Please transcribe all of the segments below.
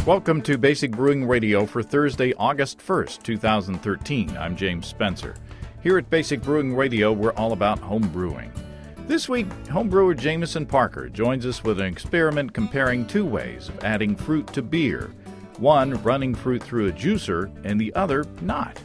Welcome to Basic Brewing Radio for Thursday, August 1st, 2013. I'm James Spencer. Here at Basic Brewing Radio, we're all about home brewing. This week, Homebrewer Jameson Parker joins us with an experiment comparing two ways of adding fruit to beer. One, running fruit through a juicer, and the other, not.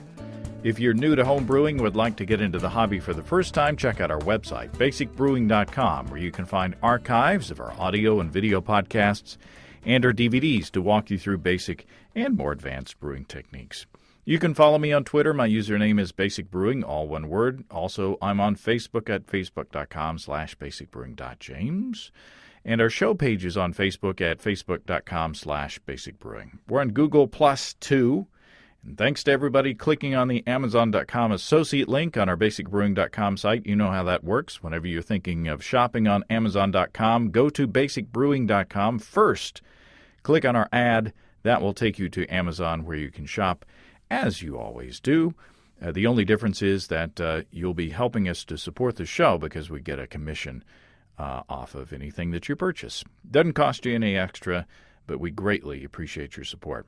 If you're new to home brewing and would like to get into the hobby for the first time, check out our website, basicbrewing.com, where you can find archives of our audio and video podcasts and our DVDs to walk you through basic and more advanced brewing techniques. You can follow me on Twitter. My username is Basic Brewing, all one word. Also, I'm on Facebook at facebook.com/basicbrewing.james. And our show page is on Facebook at facebook.com/basicbrewing. We're on Google Plus too. And thanks to everybody clicking on the Amazon.com associate link on our basicbrewing.com site. You know how that works. Whenever you're thinking of shopping on Amazon.com, go to basicbrewing.com first. Click on our ad. That will take you to Amazon where you can shop, as you always do. The only difference is that you'll be helping us to support the show because we get a commission off of anything that you purchase. Doesn't cost you any extra, but we greatly appreciate your support.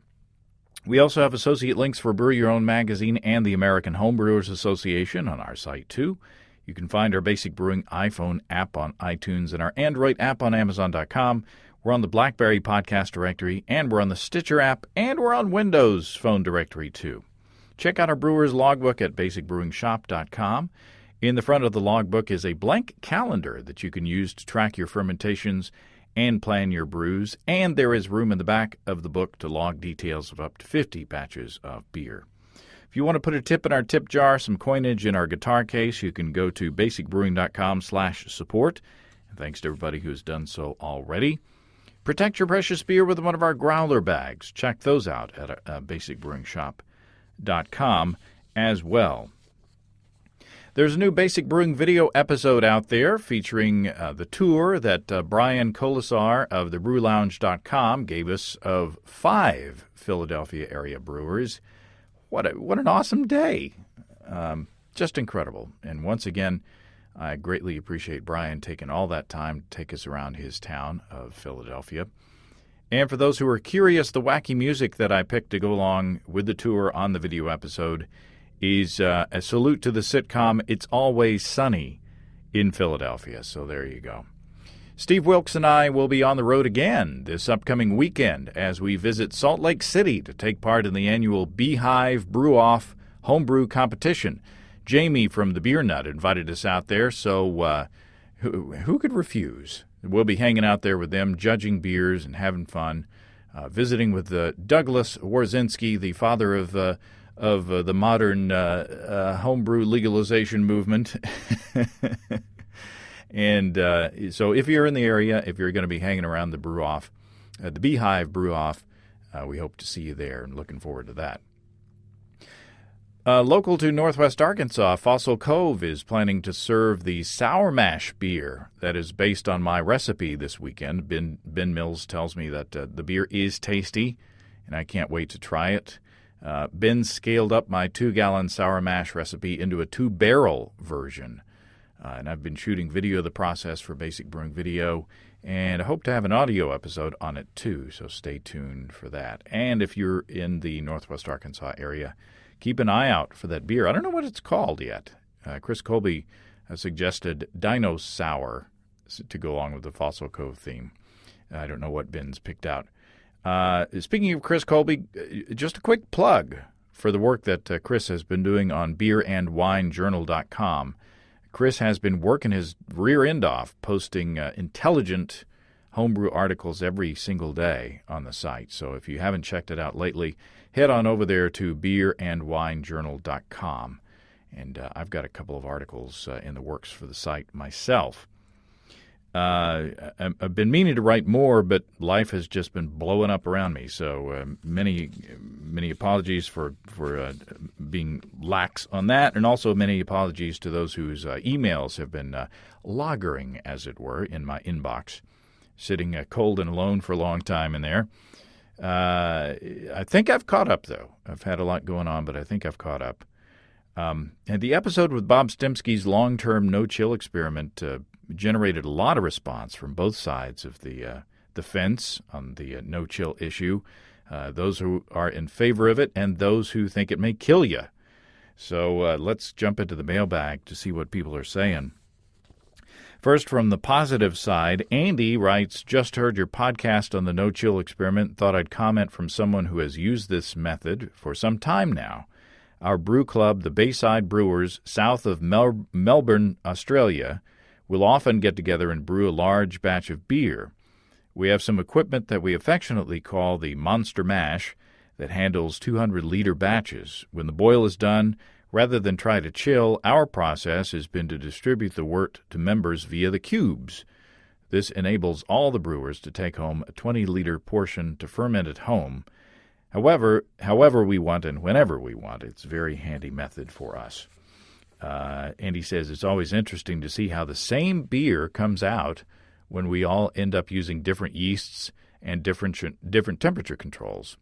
We also have associate links for Brew Your Own magazine and the American Homebrewers Association on our site, too. You can find our Basic Brewing iPhone app on iTunes and our Android app on Amazon.com. We're on the BlackBerry podcast directory, and we're on the Stitcher app, and we're on Windows phone directory, too. Check out our brewer's logbook at basicbrewingshop.com. In the front of the logbook is a blank calendar that you can use to track your fermentations and plan your brews, and there is room in the back of the book to log details of up to 50 batches of beer. If you want to put a tip in our tip jar, some coinage in our guitar case, you can go to basicbrewing.com/support. And thanks to everybody who has done so already. Protect your precious beer with one of our growler bags. Check those out at basicbrewingshop.com as well. There's a new Basic Brewing video episode out there featuring the tour that Brian Colasar of thebrewlounge.com gave us of 5 Philadelphia area brewers. What an awesome day. Just incredible. And once again, I greatly appreciate Brian taking all that time to take us around his town of Philadelphia. And for those who are curious, the wacky music that I picked to go along with the tour on the video episode is a salute to the sitcom It's Always Sunny in Philadelphia. So there you go. Steve Wilkes and I will be on the road again this upcoming weekend as we visit Salt Lake City to take part in the annual Beehive Brew-Off Homebrew Competition. Jamie from the Beer Nut invited us out there, so who could refuse? We'll be hanging out there with them, judging beers and having fun, visiting with Douglas Warzinski, the father of the modern homebrew legalization movement. And so if you're in the area, if you're going to be hanging around the Brew-Off, the Beehive Brew-Off, we hope to see you there and looking forward to that. Local to Northwest Arkansas, Fossil Cove is planning to serve the Sour Mash beer that is based on my recipe this weekend. Ben Mills tells me that the beer is tasty, and I can't wait to try it. Ben scaled up my 2-gallon Sour Mash recipe into a 2-barrel version. And I've been shooting video of the process for Basic Brewing Video, and I hope to have an audio episode on it too, so stay tuned for that. And if you're in the Northwest Arkansas area, keep an eye out for that beer. I don't know what it's called yet. Chris Colby suggested Dino Sour to go along with the Fossil Cove theme. I don't know what Ben's picked out. Speaking of Chris Colby, just a quick plug for the work that Chris has been doing on beerandwinejournal.com. Chris has been working his rear end off, posting intelligent homebrew articles every single day on the site. So if you haven't checked it out lately, head on over there to beerandwinejournal.com. And I've got a couple of articles in the works for the site myself. I've been meaning to write more, but life has just been blowing up around me. So many apologies for being lax on that, and also many apologies to those whose emails have been lagering, as it were, in my inbox, sitting cold and alone for a long time in there. I think I've caught up, though. I've had a lot going on, but I think I've caught up. And the episode with Bob Stemsky's long-term no-chill experiment generated a lot of response from both sides of the fence on the no-chill issue. those who are in favor of it and those who think it may kill you. So let's jump into the mailbag to see what people are saying. First, from the positive side, Andy writes, just heard your podcast on the no-chill experiment. Thought I'd comment from someone who has used this method for some time now. Our brew club, the Bayside Brewers, south of Melbourne, Australia, will often get together and brew a large batch of beer. We have some equipment that we affectionately call the Monster Mash that handles 200-liter batches. When the boil is done, rather than try to chill, our process has been to distribute the wort to members via the cubes. This enables all the brewers to take home a 20-liter portion to ferment at home. However we want and whenever we want. It's a very handy method for us. Andy says it's always interesting to see how the same beer comes out when we all end up using different yeasts and different temperature controls.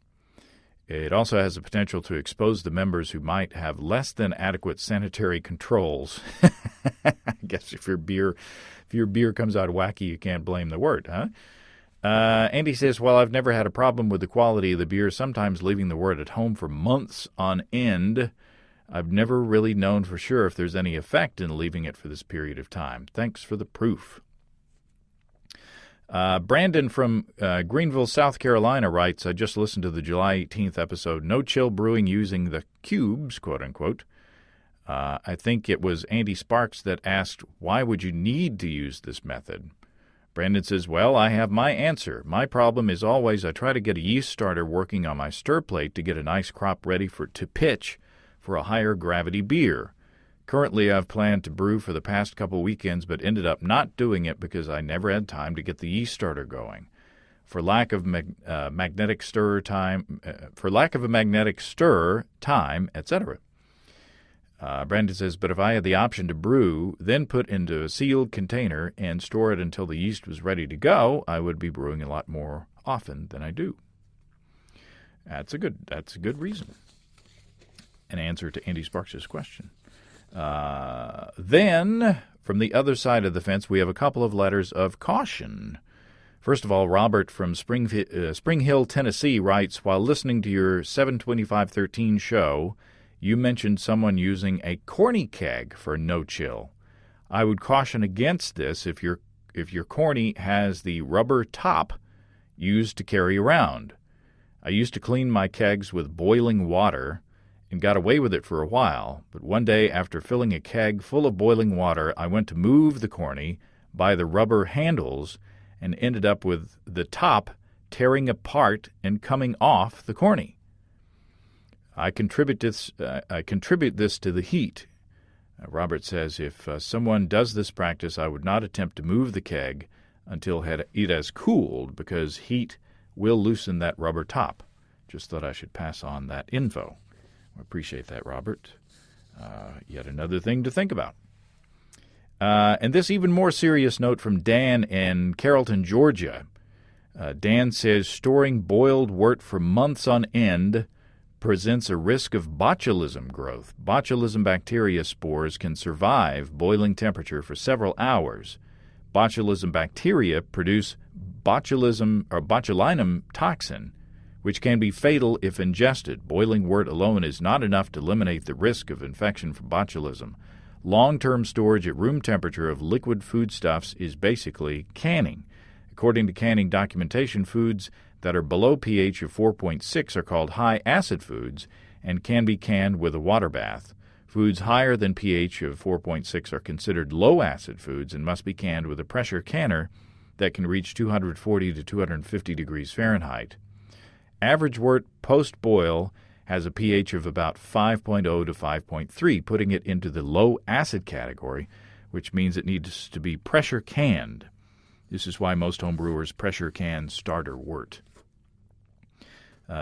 It also has the potential to expose the members who might have less than adequate sanitary controls. I guess if your beer comes out wacky, you can't blame the wort, huh? Andy says, well, I've never had a problem with the quality of the beer, sometimes leaving the wort at home for months on end. I've never really known for sure if there's any effect in leaving it for this period of time. Thanks for the proof. Brandon from Greenville, South Carolina writes, I just listened to the July 18th episode, No Chill Brewing Using the Cubes, quote-unquote. I think it was Andy Sparks that asked, why would you need to use this method? Brandon says, well, I have my answer. My problem is always I try to get a yeast starter working on my stir plate to get a nice crop ready to pitch for a higher gravity beer. Currently, I've planned to brew for the past couple weekends, but ended up not doing it because I never had time to get the yeast starter going. For lack of magnetic stir time, etc. Brandon says, but if I had the option to brew, then put into a sealed container and store it until the yeast was ready to go, I would be brewing a lot more often than I do. That's a good reason. An answer to Andy Sparks' question. Then, from the other side of the fence, we have a couple of letters of caution. First of all, Robert from Spring Hill, Tennessee writes, while listening to your 72513 show, you mentioned someone using a corny keg for no-chill. I would caution against this if your corny has the rubber top used to carry around. I used to clean my kegs with boiling water and got away with it for a while, but one day after filling a keg full of boiling water, I went to move the corny by the rubber handles and ended up with the top tearing apart and coming off the corny. I contribute this to the heat. Robert says, if someone does this practice, I would not attempt to move the keg until it has cooled, because heat will loosen that rubber top. Just thought I should pass on that info. I appreciate that, Robert. Yet another thing to think about. And this even more serious note from Dan in Carrollton, Georgia. Dan says, storing boiled wort for months on end presents a risk of botulism growth. Botulism bacteria spores can survive boiling temperature for several hours. Botulism bacteria produce botulinum toxin, which can be fatal if ingested. Boiling wort alone is not enough to eliminate the risk of infection from botulism. Long-term storage at room temperature of liquid foodstuffs is basically canning. According to canning documentation, foods that are below pH of 4.6 are called high-acid foods and can be canned with a water bath. Foods higher than pH of 4.6 are considered low-acid foods and must be canned with a pressure canner that can reach 240 to 250 degrees Fahrenheit. Average wort post-boil has a pH of about 5.0 to 5.3, putting it into the low-acid category, which means it needs to be pressure canned. This is why most homebrewers pressure can starter wort.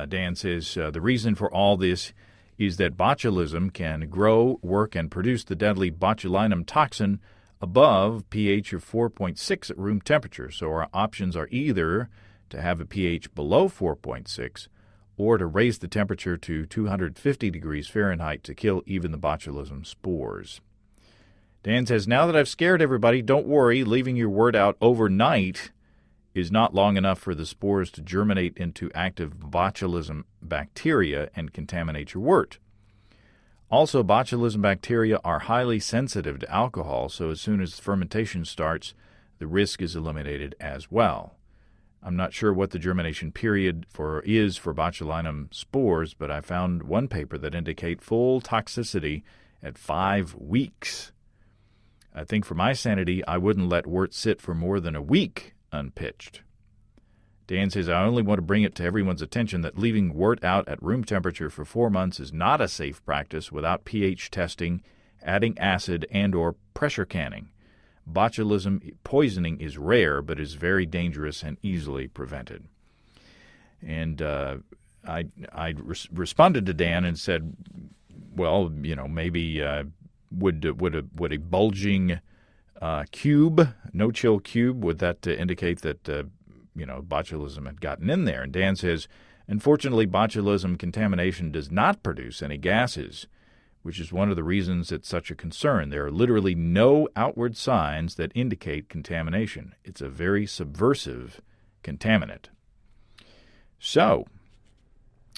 Dan says the reason for all this is that botulism can grow, work, and produce the deadly botulinum toxin above pH of 4.6 at room temperature. So our options are either to have a pH below 4.6 or to raise the temperature to 250 degrees Fahrenheit to kill even the botulism spores. Dan says, now that I've scared everybody, don't worry, leaving your wort out overnight is not long enough for the spores to germinate into active botulism bacteria and contaminate your wort. Also, botulism bacteria are highly sensitive to alcohol, so as soon as fermentation starts, the risk is eliminated as well. I'm not sure what the germination period is for botulinum spores, but I found one paper that indicate full toxicity at 5 weeks. I think for my sanity, I wouldn't let wort sit for more than a week unpitched. Dan says, I only want to bring it to everyone's attention that leaving wort out at room temperature for 4 months is not a safe practice without pH testing, adding acid, and or pressure canning. Botulism poisoning is rare, but is very dangerous and easily prevented. And I responded to Dan and said, well, maybe would a bulging cube, no-chill cube, would that indicate that botulism had gotten in there? And Dan says, unfortunately, botulism contamination does not produce any gases, which is one of the reasons it's such a concern. There are literally no outward signs that indicate contamination. It's a very subversive contaminant. So,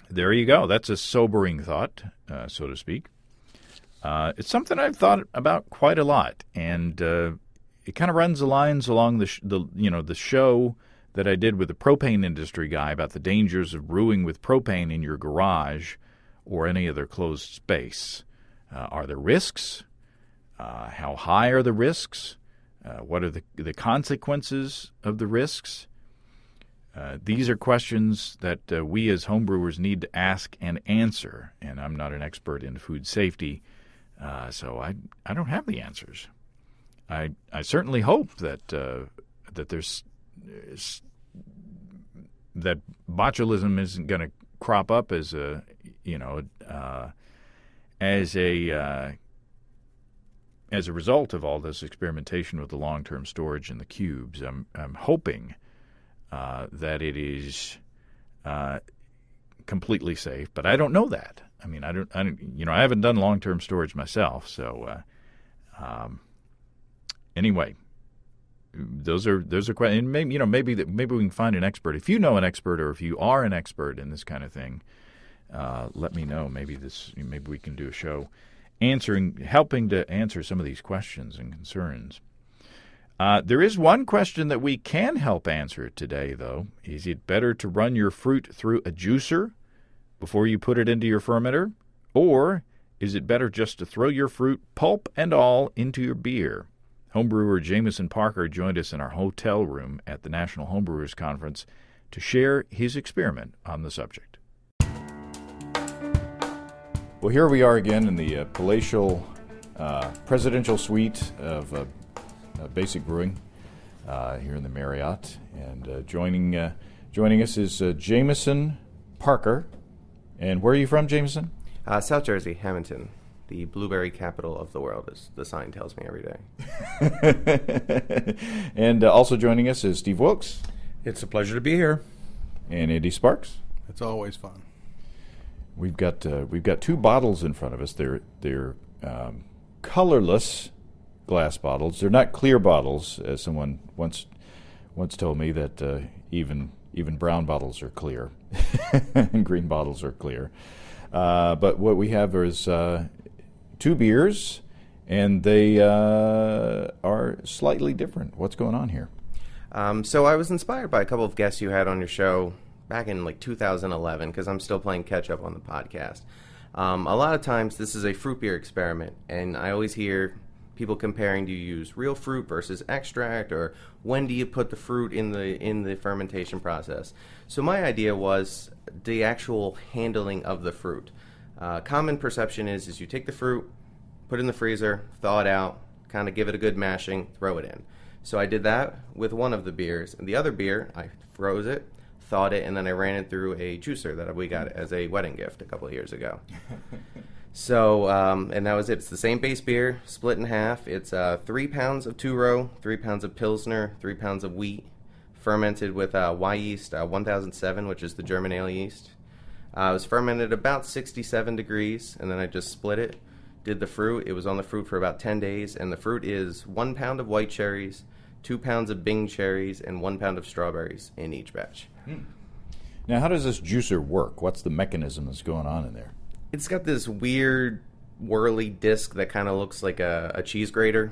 there you go. That's a sobering thought, so to speak. It's something I've thought about quite a lot, and it kind of runs the lines along the show that I did with the propane industry guy about the dangers of brewing with propane in your garage or any other closed space. Are there risks? How high are the risks? What are the consequences of the risks? These are questions that we as homebrewers need to ask and answer, and I'm not an expert in food safety, so I don't have the answers. I certainly hope that there's that botulism isn't going to crop up as a result of all this experimentation with the long-term storage in the cubes. I'm hoping that it is completely safe, but I don't know that. I mean, I haven't done long-term storage myself, so anyway, those are questions. Maybe we can find an expert. If you know an expert, or if you are an expert in this kind of thing, let me know. Maybe we can do a show helping to answer some of these questions and concerns. There is one question that we can help answer today, though. Is it better to run your fruit through a juicer before you put it into your fermenter? Or is it better just to throw your fruit, pulp and all, into your beer? Homebrewer Jameson Parker joined us in our hotel room at the National Homebrewers Conference to share his experiment on the subject. Well, here we are again in the palatial presidential suite of Basic Brewing here in the Marriott, and joining us is Jameson Parker. And where are you from, Jameson? South Jersey, Hamilton, the blueberry capital of the world, as the sign tells me every day. And also joining us is Steve Wilkes. It's a pleasure to be here. And Andy Sparks. It's always fun. We've got 2 bottles in front of us. They're colorless glass bottles. They're not clear bottles, as someone once told me that even brown bottles are clear, and green bottles are clear. But what we have is 2 beers, and they are slightly different. What's going on here? So I was inspired by a couple of guests you had on your show back in 2011, because I'm still playing catch up on the podcast. A lot of times this is a fruit beer experiment, and I always hear people comparing, do you use real fruit versus extract, or when do you put the fruit in the fermentation process? So my idea was the actual handling of the fruit. Common perception is you take the fruit, put it in the freezer, thaw it out, kind of give it a good mashing, throw it in. So I did that with one of the beers, and the other beer I froze it, thawed it, and then I ran it through a juicer that we got as a wedding gift a couple of years ago. So, and that was it. It's the same base beer, split in half. It's 3 pounds of 2-row, 3 pounds of Pilsner, 3 pounds of wheat, fermented with Y yeast 1007, which is the German ale yeast. It was fermented about 67 degrees, and then I just split it, did the fruit. It was on the fruit for about 10 days, and the fruit is 1 pound of white cherries, 2 pounds of Bing cherries, and 1 pound of strawberries in each batch. Now, how does this juicer work? What's the mechanism that's going on in there? It's got this weird whirly disc that kind of looks like a cheese grater.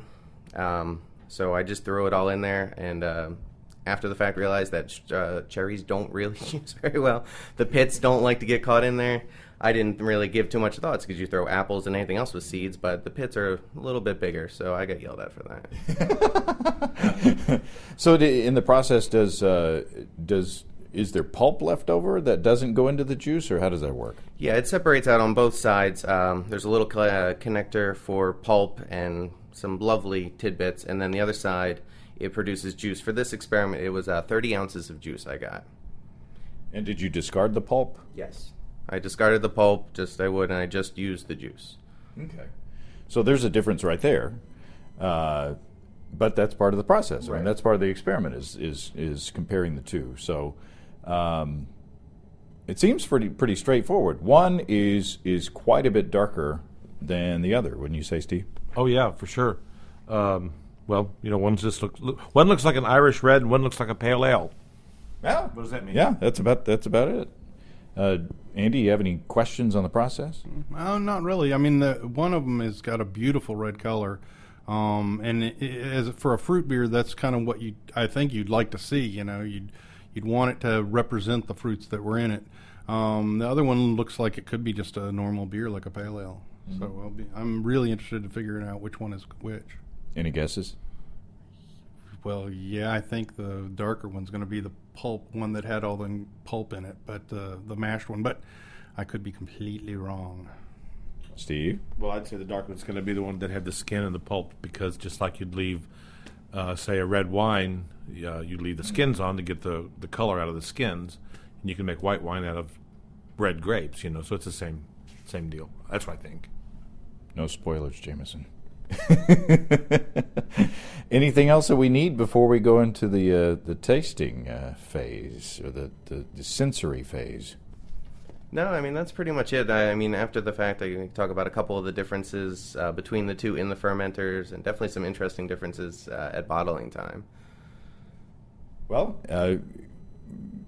So I just throw it all in there, and after the fact realized that cherries don't really juice very well. The pits don't like to get caught in there. I didn't really give too much thoughts because you throw apples and anything else with seeds, but the pits are a little bit bigger, so I got yelled at for that. So in the process, is there pulp left over that doesn't go into the juice, or how does that work? Yeah, it separates out on both sides. There's a little connector for pulp and some lovely tidbits, and then the other side, it produces juice. For this experiment, it was 30 ounces of juice I got. And did you discard the pulp? Yes. I discarded the pulp, and I just used the juice. Okay. So there's a difference right there, but that's part of the process. Right. I mean, that's part of the experiment is comparing the two. So it seems pretty straightforward. One is quite a bit darker than the other, wouldn't you say, Steve? Oh yeah, for sure. Well, one looks like an Irish red, and one looks like a pale ale. Yeah. What does that mean? Yeah, that's about it. Andy, you have any questions on the process? Not really. I mean, one of them has got a beautiful red color, and as for a fruit beer, that's kind of what I think you'd like to see. You'd want it to represent the fruits that were in it. The other one looks like it could be just a normal beer, like a pale ale. Mm-hmm. So I'm really interested in figuring out which one is which. Any guesses? Well, yeah, I think the darker one's going to be the pulp one that had all the pulp in it, but the mashed one. But I could be completely wrong. Steve? Well, I'd say the dark one's going to be the one that had the skin and the pulp, because just like you'd leave, say, a red wine, you'd leave the skins on to get the color out of the skins, and you can make white wine out of red grapes. So it's the same deal. That's what I think. No spoilers, Jameson. Anything else that we need before we go into the tasting phase, or the sensory phase? No, I mean, that's pretty much it. I mean, after the fact, I can talk about a couple of the differences between the two in the fermenters, and definitely some interesting differences at bottling time. Well,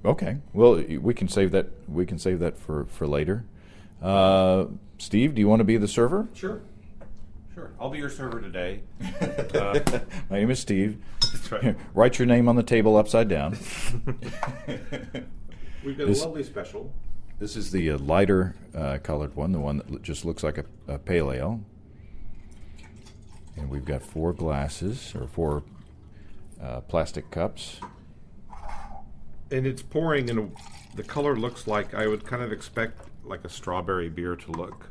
okay. Well, we can save that. We can save that for later. Steve, do you want to be the server? Sure. I'll be your server today. My name is Steve. That's right. Write your name on the table upside down. We've got a lovely special. This is the lighter colored one, the one that just looks like a pale ale. And we've got 4 glasses, or 4 plastic cups. And it's pouring, and the color looks like I would kind of expect like a strawberry beer to look.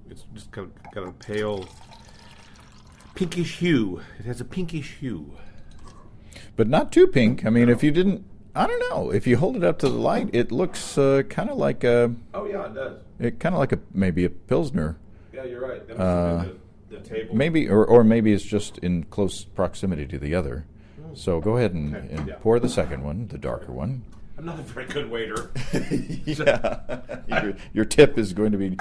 It's just got a pale, pinkish hue. It has a pinkish hue. But not too pink. I mean, if you didn't, I don't know. If you hold it up to the light, it looks kind of like a... Oh, yeah, it does. Kind of like maybe a Pilsner. Yeah, you're right. That must have been the table. Maybe, or maybe it's just in close proximity to the other. So go ahead and pour the second one, the darker one. I'm not a very good waiter. Yeah. Your tip is going to be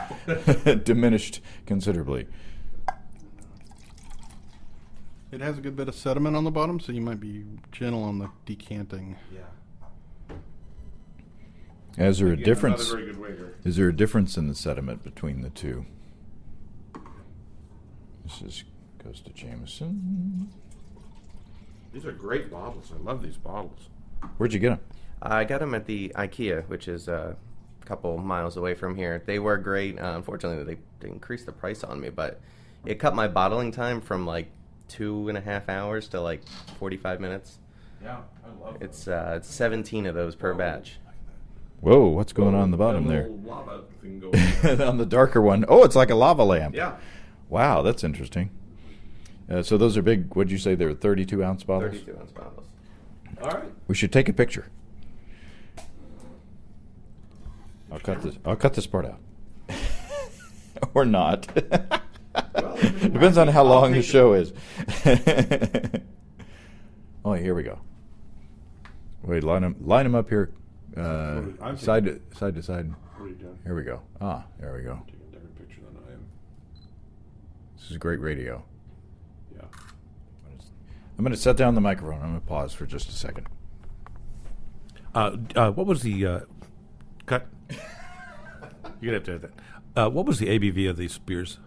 diminished considerably. It has a good bit of sediment on the bottom, so you might be gentle on the decanting. Yeah. Is there a difference? I'm not a very good waiter. Is there a difference in the sediment between the two? This goes to Jameson. These are great bottles. I love these bottles. Where'd you get them? I got them at the IKEA, which is a couple miles away from here. They were great. Unfortunately, they increased the price on me, but it cut my bottling time from like 2.5 hours to like 45 minutes. Yeah, I love It's 17 of those per batch. Whoa, what's going on the bottom there? Lava thing going On the darker one. Oh, it's like a lava lamp. Yeah. Wow, that's interesting. So those are big, what'd you say, they're 32-ounce bottles? 32-ounce bottles. All right. We should take a picture. I'll cut this part out. Or not. Well, Depends on how long the show is. Oh, here we go. Wait, line them up here, side to side. What are you doing? Here we go. There we go. Taking a different picture than I am. This is great radio. Yeah. I'm going to set down the microphone. I'm going to pause for just a second. What was the cut? You're going to have to do that. What was the ABV of these beers?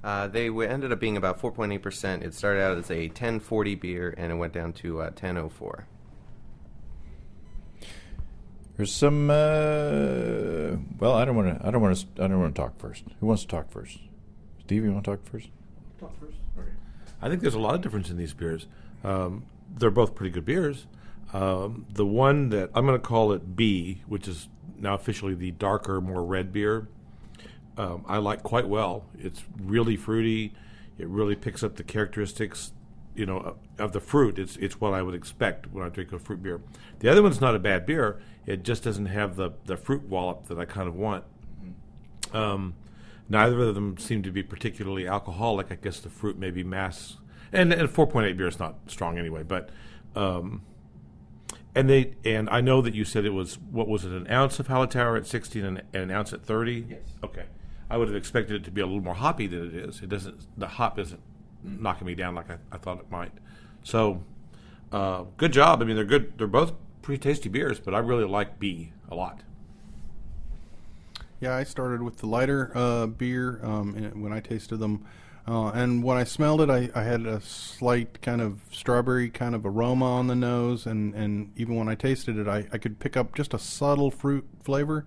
They ended up being about 4.8%. It started out as a 1040 beer, and it went down to 1004. There's some. Well, I don't want to talk first. Who wants to talk first? Steve, you want to talk first? Talk first. Okay. I think there's a lot of difference in these beers. They're both pretty good beers. The one that I'm going to call it B, which is now officially the darker, more red beer, I like quite well. It's really fruity. It really picks up the characteristics, of the fruit. It's what I would expect when I drink a fruit beer. The other one's not a bad beer. It just doesn't have the fruit wallop that I kind of want. Neither of them seem to be particularly alcoholic. I guess the fruit may be mass, and 4.8 beer is not strong anyway. But and I know that you said it was, what was it, an ounce of Hallertauer at 16 and an ounce at 30? Yes. Okay. I would have expected it to be a little more hoppy than it is. The hop isn't knocking me down like I thought it might. So, good job. I mean, they're good. They're both pretty tasty beers, but I really like B a lot. Yeah, I started with the lighter beer when I tasted them. And when I smelled it, I had a slight kind of strawberry kind of aroma on the nose. And even when I tasted it, I could pick up just a subtle fruit flavor.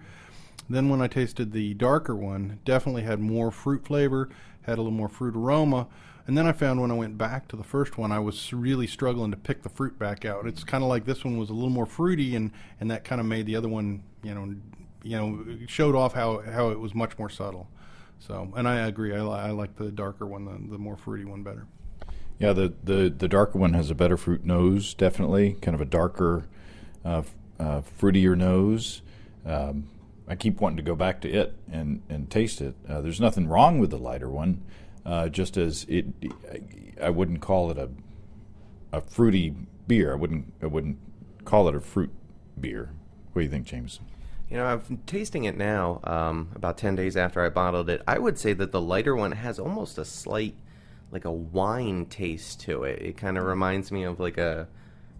Then when I tasted the darker one, definitely had more fruit flavor, had a little more fruit aroma. And then I found when I went back to the first one, I was really struggling to pick the fruit back out. It's kind of like this one was a little more fruity, and that kind of made the other one, showed off how it was much more subtle. So, and I agree, I like the darker one, the more fruity one better. Yeah, the darker one has a better fruit nose, definitely, kind of a darker, fruitier nose. I keep wanting to go back to it and taste it. There's nothing wrong with the lighter one, just as I wouldn't call it a fruity beer. I wouldn't call it a fruit beer. What do you think, Jameson? I'm tasting it now, about 10 days after I bottled it. I would say that the lighter one has almost a slight, like a wine taste to it. It kind of reminds me of like a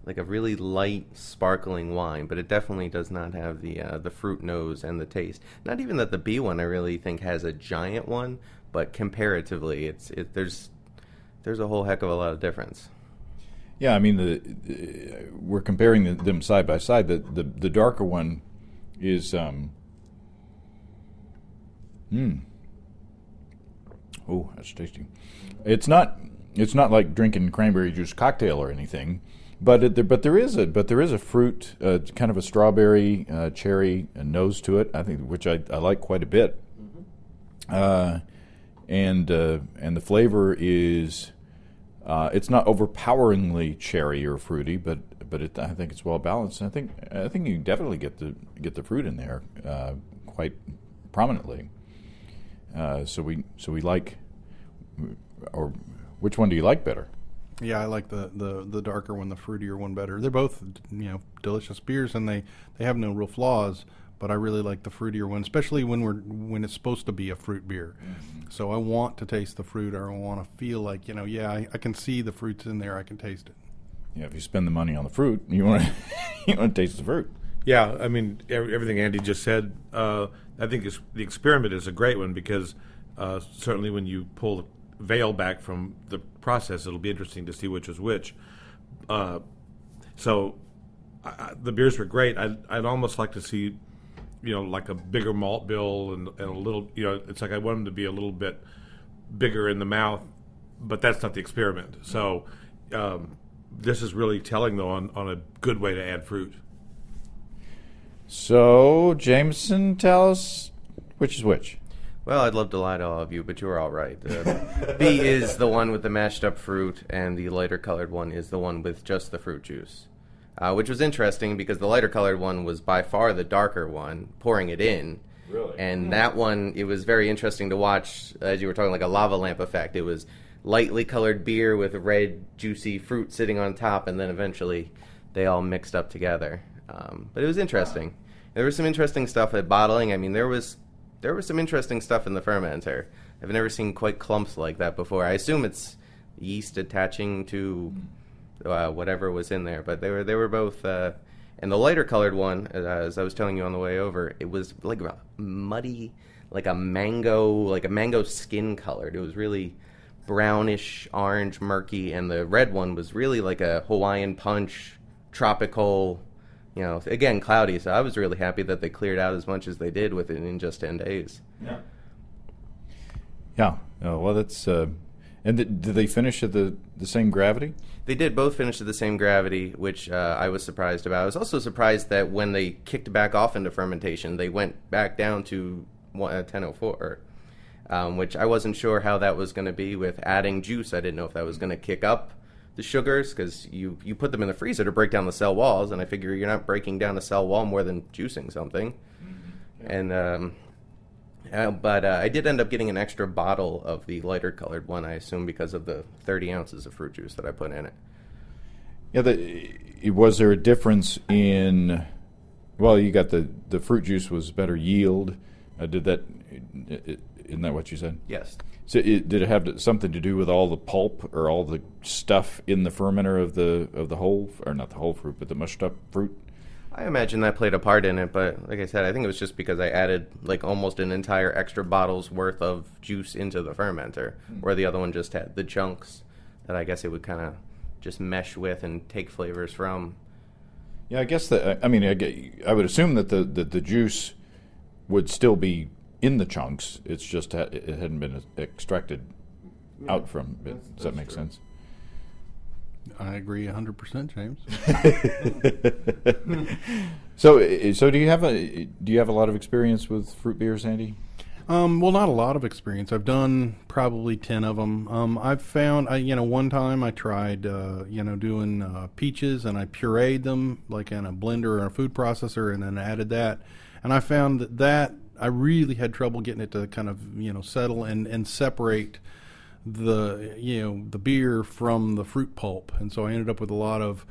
really light, sparkling wine, but it definitely does not have the fruit nose and the taste. Not even that the B one I really think has a giant one, but comparatively, there's a whole heck of a lot of difference. Yeah, I mean, we're comparing them side by side. The darker one is oh, that's tasty. It's not like drinking cranberry juice cocktail or anything, but there is a fruit, kind of a strawberry, cherry nose to it. I think, which I like quite a bit. Mm-hmm. And the flavor is it's not overpoweringly cherry or fruity, but I think it's well balanced. And I think you can definitely get the fruit in there quite prominently. So we like, or which one do you like better? Yeah, I like the darker one, the fruitier one better. They're both delicious beers, and they have no real flaws. But I really like the fruitier one, especially when it's supposed to be a fruit beer. Mm-hmm. So I want to taste the fruit, or I want to feel like I can see the fruits in there. I can taste it. Yeah, if you spend the money on the fruit, you want to taste the fruit. Yeah, I mean, everything Andy just said, I think the experiment is a great one because certainly when you pull the veil back from the process, it'll be interesting to see which is which. So the beers were great. I'd almost like to see, like a bigger malt bill and a little, it's like I want them to be a little bit bigger in the mouth, but that's not the experiment. So this is really telling, though, on a good way to add fruit. So, Jameson, tell us which is which. Well, I'd love to lie to all of you, but you were all right. B is the one with the mashed up fruit, and the lighter colored one is the one with just the fruit juice. Which was interesting because the lighter colored one was by far the darker one, pouring it in. Really? And that one, it was very interesting to watch, as you were talking, like a lava lamp effect. It was lightly colored beer with red, juicy fruit sitting on top, and then eventually they all mixed up together. But it was interesting. There was some interesting stuff at bottling. I mean, there was some interesting stuff in the fermenter. I've never seen quite clumps like that before. I assume it's yeast attaching to whatever was in there. But they were both. And the lighter colored one, as I was telling you on the way over, it was like a muddy, like a mango skin colored. It was really brownish, orange, murky, and the red one was really like a Hawaiian punch, tropical, again, cloudy. So I was really happy that they cleared out as much as they did with it in just 10 days. Yeah. Yeah. Well, that's... And did they finish at the same gravity? They did both finish at the same gravity, which I was surprised about. I was also surprised that when they kicked back off into fermentation, they went back down to 1004, which I wasn't sure how that was going to be with adding juice. I didn't know if that was going to kick up the sugars, because you put them in the freezer to break down the cell walls, and I figure you're not breaking down a cell wall more than juicing something. Mm-hmm. Yeah. But I did end up getting an extra bottle of the lighter colored one, I assume because of the 30 ounces of fruit juice that I put in it. Yeah, was there a difference in... Well, you got the fruit juice was better yield. Isn't that what you said? Yes. So did it have something to do with all the pulp or all the stuff in the fermenter of the whole, or not the whole fruit, but the mushed up fruit? I imagine that played a part in it, but like I said, I think it was just because I added like almost an entire extra bottle's worth of juice into the fermenter, where the other one just had the chunks that I guess it would kind of just mesh with and take flavors from. Yeah, I guess that. I mean, I would assume that the juice would still be in the chunks. It's just it hadn't been extracted out from it. Does that make sense? I agree 100%, James. So do you have a lot of experience with fruit beers, Andy? Well, not a lot of experience. I've done probably 10 of them. I've found, one time I tried, doing peaches, and I pureed them like in a blender or a food processor, and then added that. And I found that I really had trouble getting it to kind of, settle and separate the beer from the fruit pulp, and so I ended up with a lot of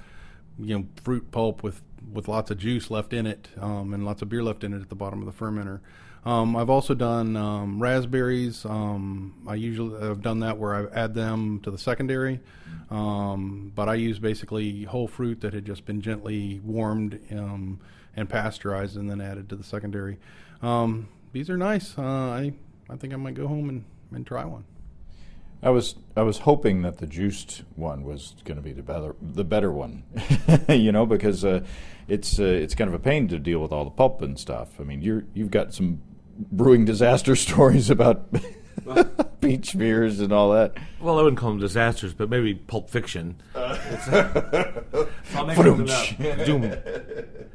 fruit pulp with lots of juice left in it, and lots of beer left in it at the bottom of the fermenter. I've also done raspberries. I've done that where I add them to the secondary, but I use basically whole fruit that had just been gently warmed and pasteurized and then added to the secondary. These are nice. I think I might go home and try one. I was hoping that the juiced one was going to be the better one, because it's kind of a pain to deal with all the pulp and stuff. I mean, you've got some brewing disaster stories about peach beers and all that. Well, I wouldn't call them disasters, but maybe Pulp Fiction. I'll make something up.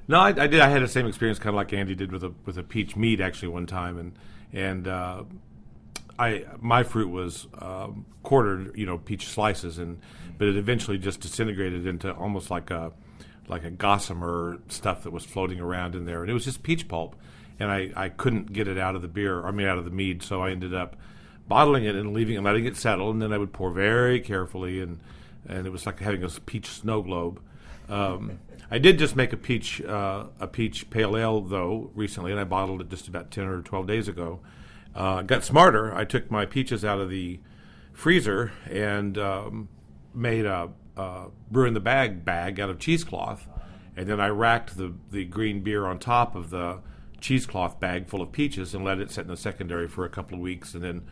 No, I did. I had the same experience, kind of like Andy did with a peach mead actually one time, and my fruit was quartered, peach slices, but it eventually just disintegrated into almost like a gossamer stuff that was floating around in there, and it was just peach pulp, and I couldn't get it out of the mead, so I ended up bottling it and letting it settle, and then I would pour very carefully, and it was like having a peach snow globe. I did just make a peach pale ale though recently, and I bottled it just about 10 or 12 days ago. Got smarter. I took my peaches out of the freezer and made a brew in the bag out of cheesecloth, and then I racked the green beer on top of the cheesecloth bag full of peaches and let it sit in the secondary for a couple of weeks, and then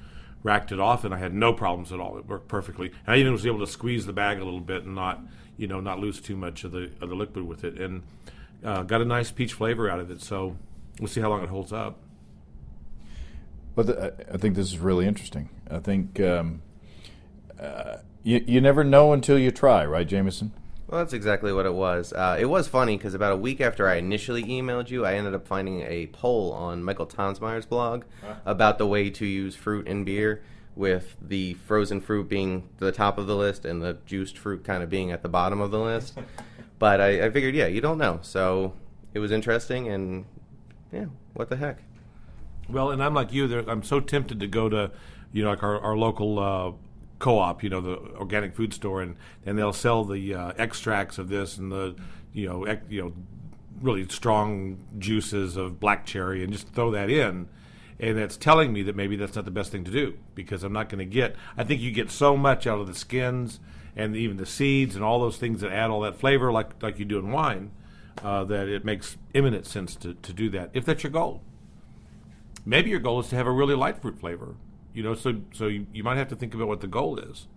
racked it off, and I had no problems at all. It worked perfectly, and I even was able to squeeze the bag a little bit and not lose too much of the liquid with it, and got a nice peach flavor out of it. So we'll see how long it holds up. Well, I think this is really interesting. I think you never know until you try, right, Jameson? Well, that's exactly what it was. It was funny because about a week after I initially emailed you, I ended up finding a poll on Michael Tonsmeyer's blog about the way to use fruit in beer, with the frozen fruit being the top of the list and the juiced fruit kind of being at the bottom of the list. But I figured, you don't know. So it was interesting, and what the heck. Well, and I'm like you. I'm so tempted to go to, like our local co-op, the organic food store, and they'll sell the extracts of this and the, really strong juices of black cherry, and just throw that in. And it's telling me that maybe that's not the best thing to do, because I'm not going to I think you get so much out of the skins and even the seeds and all those things that add all that flavor, like you do in wine, that it makes imminent sense to do that, if that's your goal. Maybe your goal is to have a really light fruit flavor, so you might have to think about what the goal is.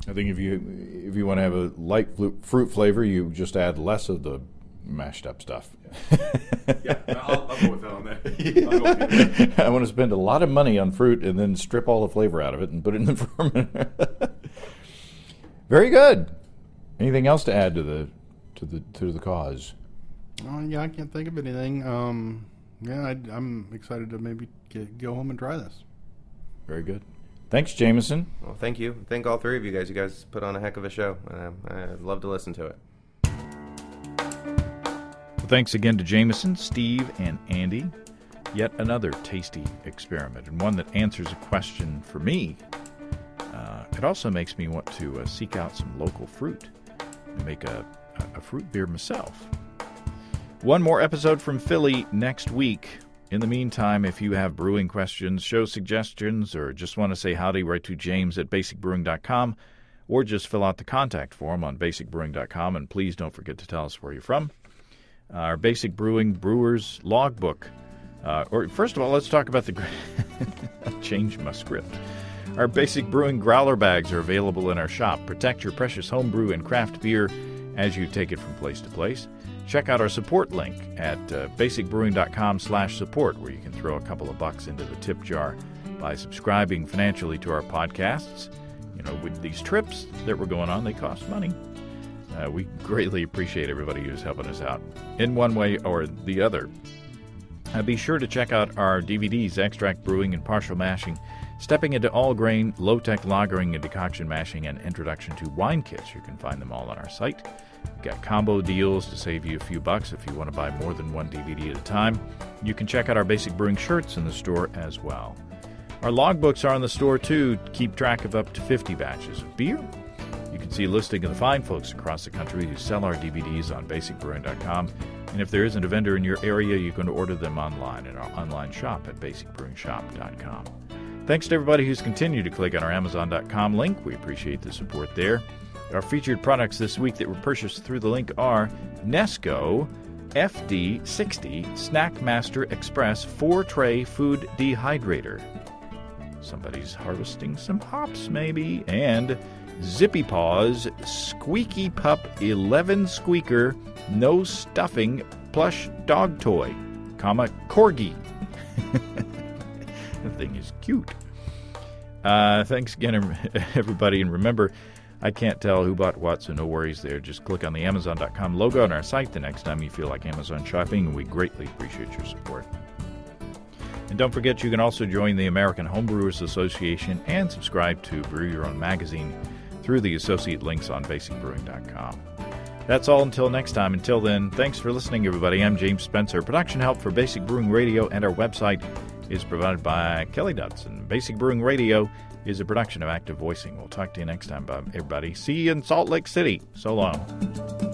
I think if you want to have a light fruit flavor, you just add less of the mashed up stuff. Yeah, I'll go with that on that. I'll go with you. I want to spend a lot of money on fruit and then strip all the flavor out of it and put it in the fermenter. Very good. Anything else to add to the cause? Yeah, I can't think of anything. I'm excited to maybe go home and try this. Very good. Thanks, Jameson. Well, thank you. Thank all three of you guys. You guys put on a heck of a show, and I love to listen to it. Well, thanks again to Jameson, Steve, and Andy. Yet another tasty experiment, and one that answers a question for me. It also makes me want to seek out some local fruit and make a fruit beer myself. One more episode from Philly next week. In the meantime, if you have brewing questions, show suggestions, or just want to say howdy, write to james@basicbrewing.com, or just fill out the contact form on basicbrewing.com, and please don't forget to tell us where you're from. Our Basic Brewing Brewers Logbook. Or first of all, let's talk about the... I changed my script. Our Basic Brewing Growler bags are available in our shop. Protect your precious homebrew and craft beer as you take it from place to place. Check out our support link at basicbrewing.com/support, where you can throw a couple of bucks into the tip jar by subscribing financially to our podcasts. With these trips that we're going on, they cost money. We greatly appreciate everybody who's helping us out in one way or the other. Be sure to check out our DVDs, Extract Brewing and Partial Mashing, Stepping into All-Grain, Low-Tech Lagering and Decoction Mashing, and Introduction to Wine Kits. You can find them all on our site. We've got combo deals to save you a few bucks if you want to buy more than one DVD at a time. You can check out our Basic Brewing shirts in the store as well. Our logbooks are in the store, too, to keep track of up to 50 batches of beer. You can see a listing of the fine folks across the country who sell our DVDs on basicbrewing.com. And if there isn't a vendor in your area, you can order them online in our online shop at basicbrewingshop.com. Thanks to everybody who's continued to click on our Amazon.com link. We appreciate the support there. Our featured products this week that were purchased through the link are Nesco FD60 Snackmaster Express 4-tray food dehydrator. Somebody's harvesting some hops, maybe. And Zippy Paws Squeaky Pup 11 Squeaker No Stuffing Plush Dog Toy, Corgi. The thing is cute. Thanks again, everybody. And remember, I can't tell who bought what, so no worries there. Just click on the Amazon.com logo on our site the next time you feel like Amazon shopping, and we greatly appreciate your support. And don't forget, you can also join the American Homebrewers Association and subscribe to Brew Your Own magazine through the associate links on basicbrewing.com. That's all until next time. Until then, thanks for listening, everybody. I'm James Spencer. Production help for Basic Brewing Radio and our website is provided by Kelly Dodson. Basic Brewing Radio is a production of Active Voicing. We'll talk to you next time, everybody. See you in Salt Lake City. So long.